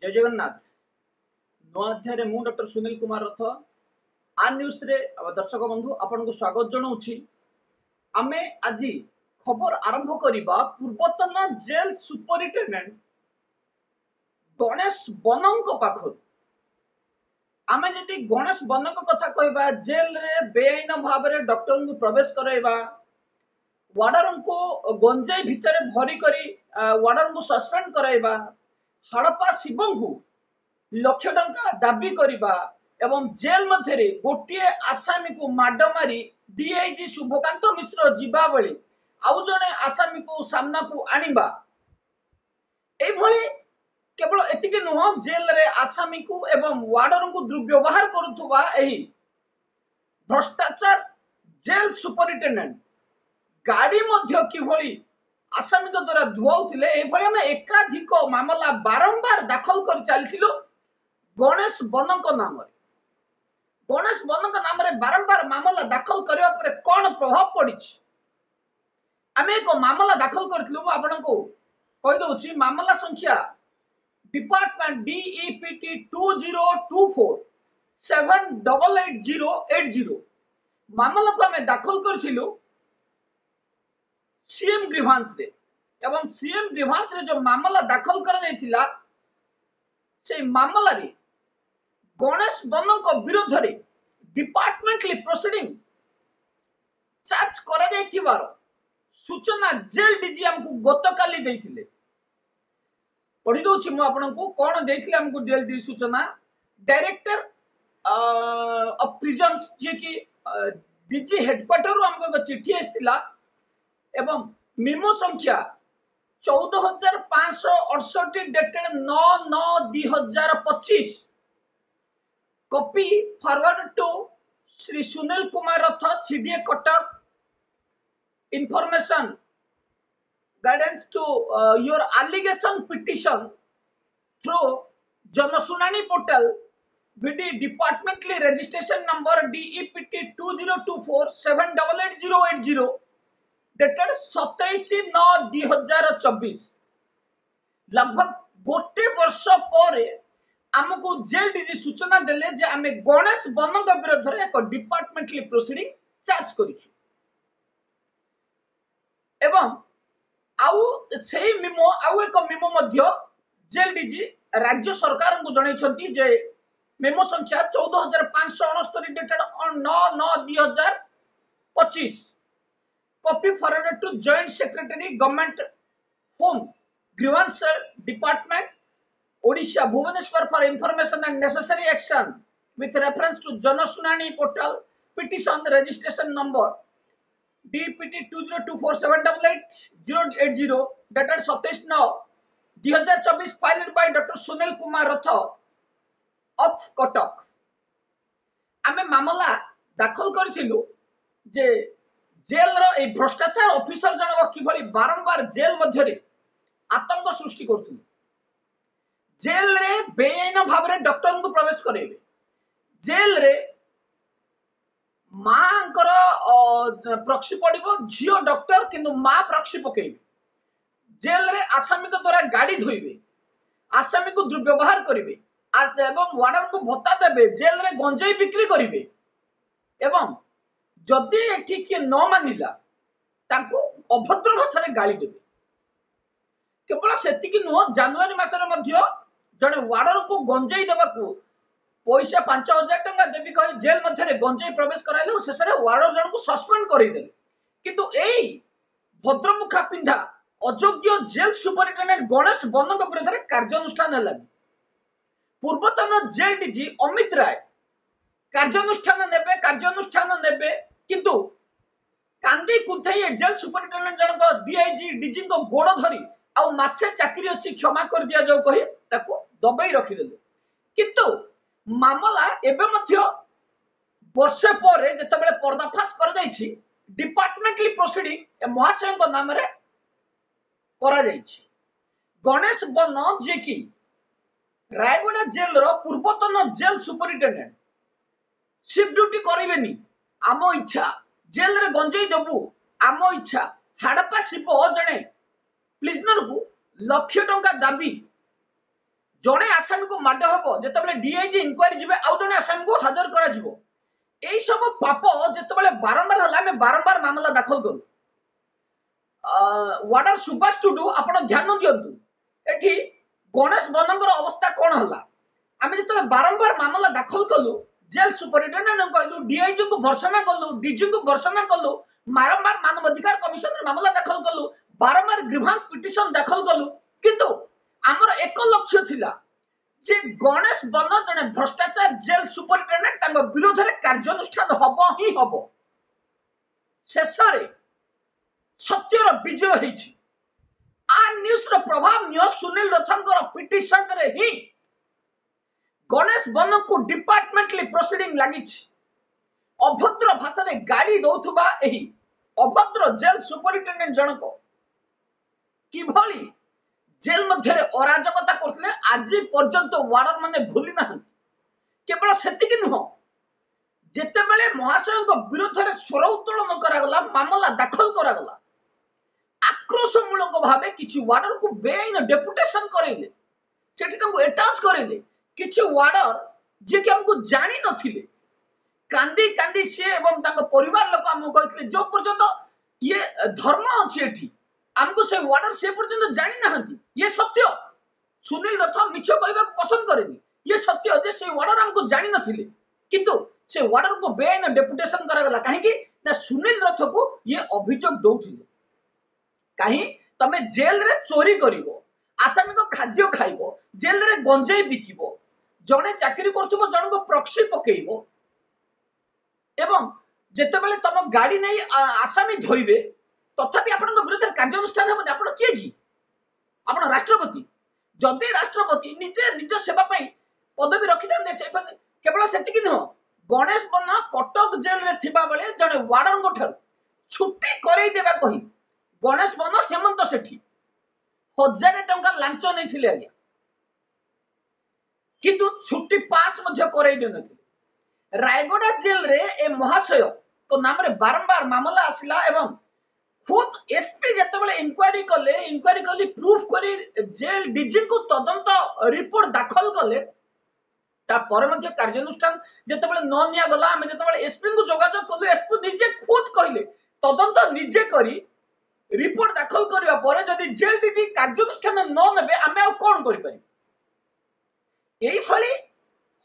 जय जगन्नाथ नुआ अध्याय मु डॉक्टर सुनील कुमार रथ आर न्यूज रे दर्शक बंधु आपन को स्वागत जनाऊँ। आमे आज खबर आरंभ करबा पूर्वतन जेल सुपरिटेंडेंट गणेश बनंक पाखर। आमे जदि गणेश बनंक कथा कहबा जेल रे बेआईन भाव रे डॉक्टर को प्रवेश कराइबा वार्डर को गंजाई भितर भरी करी वार्डर को सस्पेंड कराइबा हड़पा शिवं को लक्ष टंका दाबी करबा एवं जेल मध्य गोटे आसामी को माड मारी डीआईजी शुभकांत मिश्र जीवा बेले आउ जड़े आसामी को सामना को आनिबा केवल एतिक नुह जेल रे आसामी को एवं वार्डर को दुर्व्यवहार करुवा भ्रष्टाचार जेल सुपरिटेंडेंट गाड़ी मध्य किभली आसामी द्वारा धुआउथिले एकाधिक मामला बारंबार दाखल कर चलथिलो गणेश बनंक नाम रे बारंबार मामला दाखल करबा परे कोन प्रभाव पड़ी। आमे एक मामला दाखल करथिलु आपनको कहि दउछि मामला संख्या डिपार्टमेंट DEPT 2024 7888080 मामला को आमे दाखल करथिलु सीएम ग्रीवांस रे एवं सीएम ग्रीवांस रे जो मामला दाखल कर जायतिला से मामला रे गणेश बनंक विरोध रे डिपार्टमेंटली प्रोसीडिंग चार्ज करा जायतिबार सूचना जेल डीजी हमको गतकाली देथिले। पढ़ी दउछि मु आपनको कोन देथिले हमको जेल डीजी सूचना डायरेक्टर ऑफ प्रिजन्स जे कि डीजी हेडक्वार्टर रो हमको चिट्ठी आस्तिला एवं मेमो संख्या 14568 dated 9/9/2025 copy forward to Shri Sunil Kumar Rath CDA Cuttack information guidance to your allegation petition through Jansunani portal VD departmentally registration number DEPT 2024 7888080 dated 27/9/2024 लगभग गोटे वर्ष पर आमको जेल डीजी सूचना देले जे आमे गणेश बनंक विरोध रे एक डिपार्टमेंटली प्रोसीडिंग चार्ज करिछु एवं आउ सेही मेमो आउ एक मेमो मध्य जेल डीजी राज्य सरकार को जणाई छंती जे मेमो संख्या 14569 dated 9/9/2025 copy forwarded to joint secretary government home grievance department Odisha Bhubaneswar for information and necessary action with reference to Jansunani portal petition registration number DEPT 2024 7888080 dated 27/9/2024 filed by Dr. Sunil Kumar Rath of Cuttack. आमे मामला दाखल करथिलु जे jail रो ए भ्रष्टाचार officer जनक किभली बारंबार jail मध्य रे आतंक सृष्टि करथिलु jail रे बेआईन भाव रे डॉक्टर को प्रवेश करेबे जेल रे मांकर प्रॉक्सी पड़िबो झियो डॉक्टर किंतु मां प्रॉक्सी पकेबे जेल रे आसामी को द्वारा गाड़ी धोइबे आसामी को दुर्व्यवहार करिवे एवं वार्डन को भत्ता देबे जेल रे गंजाई बिक्री करिवे एवं जदि एठी के न मानिला ताको अभद्र भाषा रे गाली देबे। केवल सेतिकी नुह जनवरी मासरे मध्य जने वार्डर को गंजाई देबाकू पैसा 5000 टंका देबी कहि जेल मध्य रे गंजाई प्रवेश कराइले शेष रे वार्डर जन को सस्पेंड करि देले किंतु एई भद्रमुखा पिंधा अयोग्य जेल सुपरिटेंडेंट गणेश बनंक विरोध रे कार्यानुष्ठान हला। पूर्वतन जेल डीजी अमित राय कार्यानुष्ठान नेबे किंतु कांदी कुथई जेल सुपरिटेंडेंट जनक डीआईजी डीजी को गोड़ धरी आ मासे चाकरी अछि क्षमा कर दिया जाऊ कहि ताको दबाई रखि देले किंतु मामला एबे मध्य वर्षे पर जेतेबेले पर्दाफाश कर जाईछि डिपार्टमेंटली प्रोसीडिंग महाशय को नाम रे करा जाईछि। गणेश बन जे कि रायगढ़ जेल रो पूर्वतन जेल सुपरिटेंडेंट शिफ्ट ड्यूटी करिवेनी आम इच्छा जेल रे गंजाई देबू आम इच्छा हड़पा शिव जने प्रिजनर को लक्ष टंका दाबी जड़े आसामी को माड हम जो डीआईजी इनक्वारी जी आउ जड़े आसामी को हाजर कर सब पाप जो बारंबार है बारंबार मामला दाखल करूँ वार्डर सुभाष टुडू आप ध्यान दिंतु एठी गणेश बनंगर अवस्था कौन है आम जो बारंबार मामला दाखल कलु जेल सुपरिटेडेंट कहलु डीआईजी को भर्सना कलु डीजी को भर्सना कलु बारंबार मानवाधिकार कमिशन मामला दाखल कलु बारंबार ग्रीवांस पिटिशन दाखल कलु किंतु आमर एक लक्ष्य थिला जे गणेश बन जने भ्रष्टाचार जेल सुपरिटेडेंट विरोध में कार्यानुष्ठान हम ही हम शेष सत्यर विजय होइछि आ न्यूज रो प्रभाव नियो सुनील रथंकर पिटिशन रे ही गणेश बन को डिपार्टमेंटली प्रोसीडिंग लगी अभद्र भाषा रे गाली दौथुबा एही अभद्र जेल सुपरिटेंडेंट जनक किभली जेल मध्य अराजकता करथिले आज पर्यंत वार्डर माने भूली ना केवल सेतिक नुह जेते बेले महाशय विरोध में स्वर उत्तोलन करागला मामला दाखल करागला आक्रोशमूलक भावे किछि वार्डर को बेआईन डेपुटेशन करेले सेठी तंको अटैच करेले किछि वार्डर जे कि हमको जानि नथिले कांदी कांदी से एवं तांको परिवार लोक हमको कहथिले जो पर्यंत ये धर्म अछि एठी हमको से वार्डर से पर्यंत जानि नाहंती ये सत्य सुनील रथ मिछ कहबा पसंद करेनी ये सत्य जे से वार्डर हमको जानि नथिले किंतु से वार्डर को बेआईन डेपुटेशन करागला काहे कि ना सुनील रथ को ये अभियोग दउथिले कहीं तमे जेल रे चोरी करिवो आसामी को खाद्य खाइबो जेल रे गंजेई बिकिबो जने चाकरी करथुबो जन को प्रॉक्सी पकेइबो एवं जेते बेले तम गाड़ी नै आसामी धोइबे तथापि आपन को विरुद्ध कार्यानुष्ठान हम आपन किए की आपन राष्ट्रपति जदि राष्ट्रपति निजे निज सेवा पई पदवी रखितांदे से केवल सेतिकी न गणेश बन कटक जेल रे थिबा बेले जने वार्डन को ठार छुट्टी करई देबा कहि गणेश बन हेमंत सेठी 1000 टंका लांच नहीं आज्ञा किंतु छुट्टी पास करई रायगड़ा जेल रे ए महाशय तो नाम रे बारंबार मामला आसिला एवं खुद एसपी जते इंक्वायरी कले प्रूफ करी जेल डीजी को तदंत रिपोर्ट दाखल कले कार्यानुष्ठान जते न निया गला आमे जते एसपी को जोगाजोग कलु एसपी निजे खुद कहले तदंत निजे करी रिपोर्ट दाखल करबा परे जदि जेल डीजी कार्यानुष्ठान न नेबे आमे आ कोन करि पारि एई फली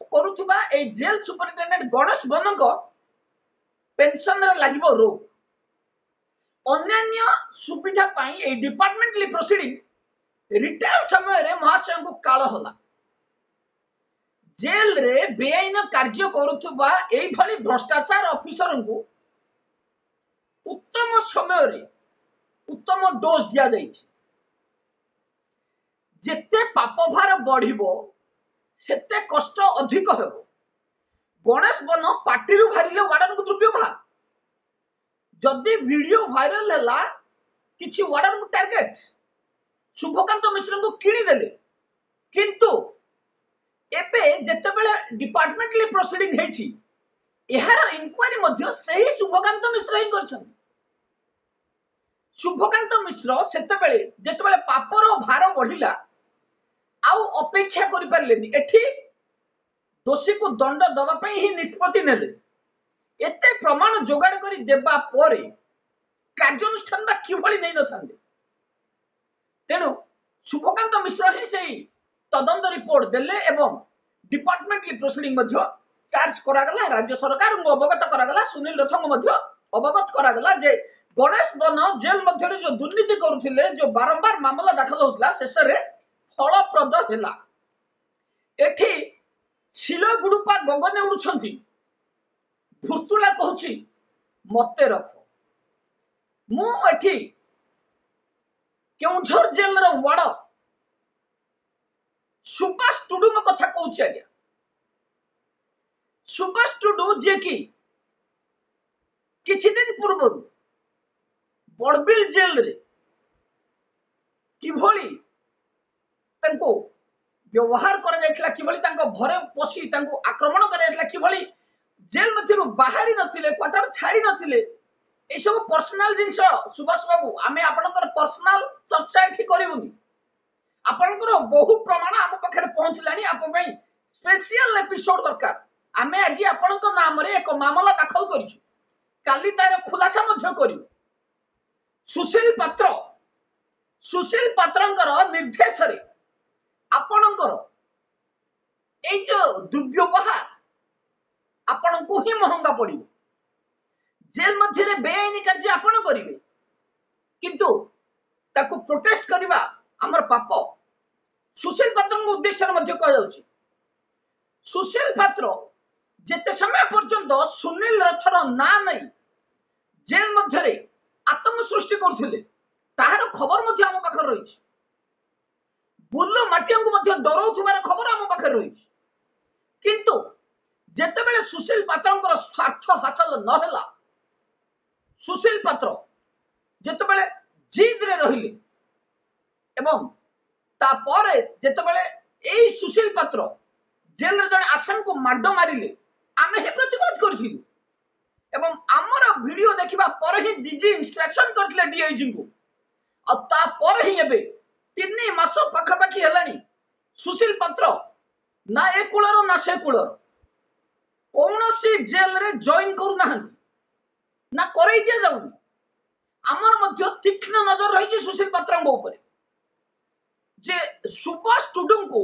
करूथबा ए जेल सुपरिटेंडेंट गणेश बनक पेंशन रे लागिबो रोक अन्य सुविधा पाई ए डिपार्टमेंटली प्रोसीडिंग रिटायर समय रे महाशय को काल होला जेल रे बेआईन कार्य करूथबा एई फली भ्रष्टाचार ऑफिसर को उत्तम समय रे उत्तम डोज दिया जाइछि जेते पाप भार बढ़िबो सेते कष्ट अधिक हेबो गणेश बन पार्टी रु भारिले वार्डन को द्रव्य भा जदि वीडियो वायरल हैला किछि वार्डन को टारगेट शुभकांत मिश्र को किणी देले किंतु एबे जेते बेले डिपार्टमेंटली प्रोसीडिंग हेछि एहार इंक्वायरी मध्य सही शुभकांत मिश्र ही करछन शुभकांत मिश्र सेते बेले जेते बेले पापर भार बढ़िला आउ अपेक्षा करि परलेनी एठी दोषी को दंड दबा पई ही निष्पत्ति नेले एते प्रमाण जोगाड़ करी देबा परे कार्यानुष्ठान बा किभली नै नथांदे तेनु शुभकांत मिश्र ही सेही तदंत रिपोर्ट देले एवं डिपार्टमेंटली प्रोसीडिंग मध्य चार्ज करागला राज्य सरकार को अवगत करागला सुनील रथ को मध्य अवगत करागला जे गणेश बन जेल मध्य जो दुर्नीति करुथिले जो बारंबार मामला दाखल होतला शेष रे फलप्रद हैला एठी शिलगुडुपा गगने उडुछंती भुतुला कहूची मते रख मु एठी केउझर जेल रो वाड़ सुभाष टुडू को कथा कहूची आज्ञा सुभाष टुडू जे कि किछि दिन पूर्व बड़बिल जेल रे किभली तांको व्यवहार करा जायतला किभली तांको घरे पसी तांको आक्रमण करा जायतला किभली जेल मध्यरु बाहरी नथिले क्वार्टर छाड़ी नथिले ए सब पर्सनल जिंस सुभाष बाबू आमे आपनकर पर्सनल चर्चा एठी करिवुनी आपणकर बहु प्रमाण आम पाखे पहुंचलानी आप स्पेशल एपिसोड दरकार आमे आज आपणक नाम रे एक मामला दाखल करिछु काली तार खुलासा मध्य करियो सुशील पात्रंकर निर्देश रे आपणकर ए जो दुर्व्यवहार आपणको ही महंगा पड़िबो जेल मध्य रे बेआईनी कार्य आपण करिवे किंतु ताको प्रोटेस्ट करबा हमर पाप सुशील पात्र उद्देश्य मध्य कह जाउची सुशील पात्र जेते समय पर्यंत सुनील रथर ना नहीं जेल मध्य रे आतंक सृष्टि करथिले ताहार खबर मध्य हम पाखर रहिछि बुल्लो माटिया को मध्य डराउथबार खबर हम पाखर रहिछि किंतु जेतेबेले सुशील पात्रंकर स्वार्थ हासिल न होला सुशील पात्र जेतेबेले जिद रे रहिले एवं तापरे जेतेबेले एई सुशील पात्र जेल रे जने आसाम को माडो मारिले आमे हे प्रतिवाद करथिलु एवं हमर वीडियो देखिबा पर ही डीजी इंस्ट्रक्शन करथिले डीआईजी को आ तापर ही एबे 3 मास पाखा पाखी हेलानी सुशील पात्र ना ए कुळर ना से कुळर कौनसी जेल रे जॉइन करू नाहंती ना करई दिया जाउनी हमर मध्य तीक्ष्ण नजर रहिछि सुशील पात्रंग ऊपर जे सुभाष टुडू को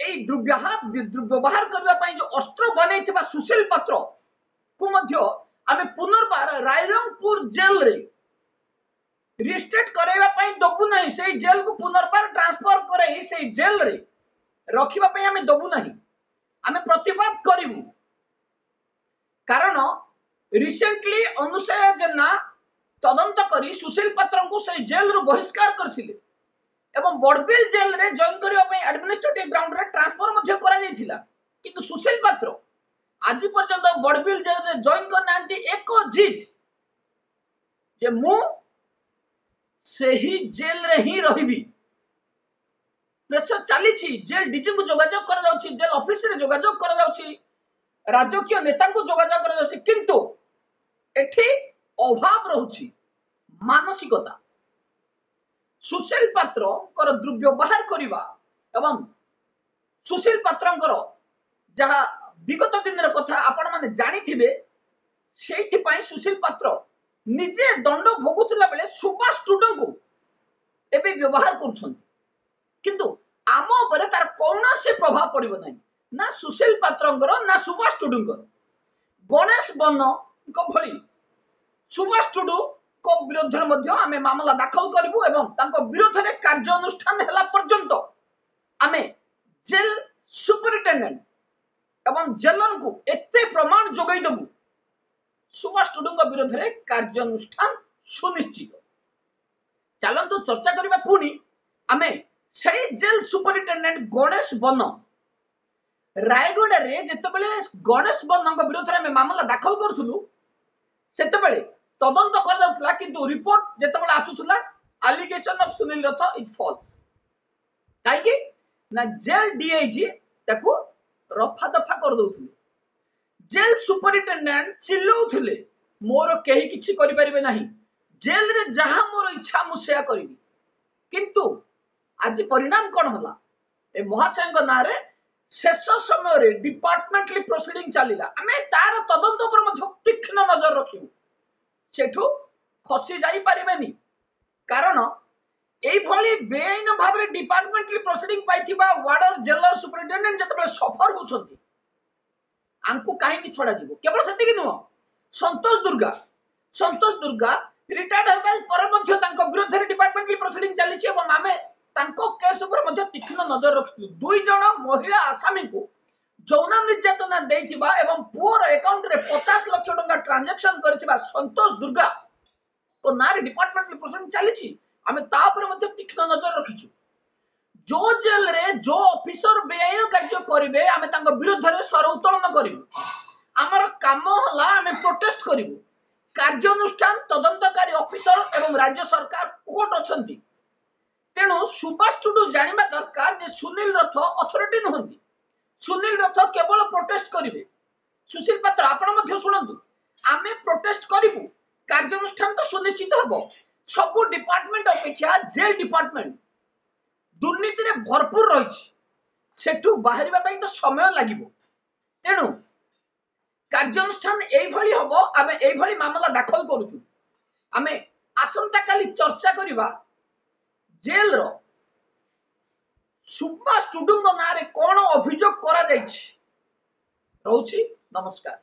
ए दुर्व्यवहार करबा पई जो अस्त्र बनैथिबा सुशील पात्र को मध्य आमे पुनर्बार रायरंगपुर जेल रे रिस्टेट करैबा पई दबु नाही सेई जेल को पुनर्बार ट्रांसफर करई सेई जेल रे रखिबा पई आमे दबु नाही आमे प्रतिवाद करिवु कारण रिसेंटली अनुसया जेना तदंत करी सुशील पात्र को से जेल रु बहिष्कार करथिले एवं बड़बिल जेल रे जॉइन करिवा पई एडमिनिस्ट्रेटिव ग्राउंड रे ट्रांसफर मध्य करा जायथिला किंतु सुशील पात्र आज पर्यंत बड़बिल जेल रे जॉइन कर नांती एको जिद जे मु सेही जेल रे ही रहिबी प्रेशर चलीछि जेल डीजी को जोगाजोग करा जाउछि जेल ऑफिस रे जोगाजोग करा जाउछि राजकीय नेता को जोगाजोग करा जाउछि किंतु एठी अभाव रहुछि मानसिकता सुशील पात्र कर दुर्व्यवहार करिवा एवं सुशील पात्रंकर जहा विगत दिन रे कथा आपण माने जानि थिबे सेठी पई सुशील पात्र निजे दंड भोगुतला बेले सुभाष टुडू को एबे व्यवहार करूछन किंतु आम ऊपर तार कौनसी प्रभाव पड़िबो नै ना सुशील पात्रंकर ना सुभाष टुडूंकर गणेश बन्न को भली सुभाष टुडू को विरोध रे मध्य आमे मामला दाखल करबु एवं तांको विरोध रे कार्यानुष्ठान हला पर्यंत आमे जेल सुपरिटेंडेंट एवं जेलर को एते प्रमाण जोगाई दबु सुभाष टुडू को विरोध रे कार्यानुष्ठान सुनिश्चित चलंतु चर्चा करबा पुनी आमे सही जेल सुपरिटेंडेंट गणेश बन्न रायगढ़ रे जेतेबेले गणेश बन्न को विरोध रे आमे मामला दाखल करथुलु सेतेबेले तदंत कर जाउतला किंतु report जेतेबेले आसुतला allegation of Sunil Rath is false काई कि ना जेल डीआईजी ताको रफा दफा कर दउथले जेल सुपरिटेंडेंट चिल्लौथले मोर केही किछि करि परिबे नाही जेल रे जहा मोर इच्छा मु सेया करिबी किंतु आज परिणाम कोन होला ए महाशयंग नारे शेष समय रे डिपार्टमेंटली प्रोसीडिंग चलिला आमे तार तदंत पर मध्य तीक्ष्ण नजर रखिबु सेठू खसी जाई परिबेनी कारण एई भली बेआईन भाव रे डिपार्टमेंटली प्रोसीडिंग पाइथिबा वार्डर जेलर सुपरिटेंडेंट जतबे सफर होछंती आंकु काहेकि छडा जीवो केवल सेति कि नुह संतोष दुर्गा रिटायर्ड होबा पर मध्य तांको विरोध रे डिपार्टमेंटली प्रोसीडिंग चलिछि एवं आमे तांको केस ऊपर मध्य तीक्ष्ण नजर रखिलु दुई जण महिला आसामी को जौन निर्यातना देथिबा एवं पुअर अकाउंट रे 50 लाख टका ट्रांजैक्शन करथिबा संतोष दुर्गा को नारे डिपार्टमेंटली प्रोसीडिंग चलिछि आमे ता ऊपर मध्य तीक्ष्ण नजर रखिछु जो जेल रे जो ऑफिसर बेआईन कार्य करिवे आमे तांको विरोध रे स्वर उत्तोलन करिवु हमर काम हला आमे प्रोटेस्ट करिवु कार्यानुष्ठान तदंतकारी ऑफिसर एवं राज्य सरकार कोर्ट अछंती तेणु सुभाष टुडू जानिबा दरकार जे सुनील रथ अथॉरिटी नहंती सुनील रथ केवल प्रोटेस्ट करिवे सुशील पात्र आपण मध्य सुनंतु आमे प्रोटेस्ट करिवु कार्यानुष्ठान तो सुनिश्चित हबो सब डिपार्टमेंट अपेक्षा जेल डिपार्टमेंट दुर्नीति भरपूर रही सेठू बाहर तो समय लगे तेणु कार्यानुष्ठान यही हम आम यही मामला दाखल करुचु आम आसंता काली चर्चा करवा जेल रो सुषमा टुडू ना कौन अभियोग करा नमस्कार।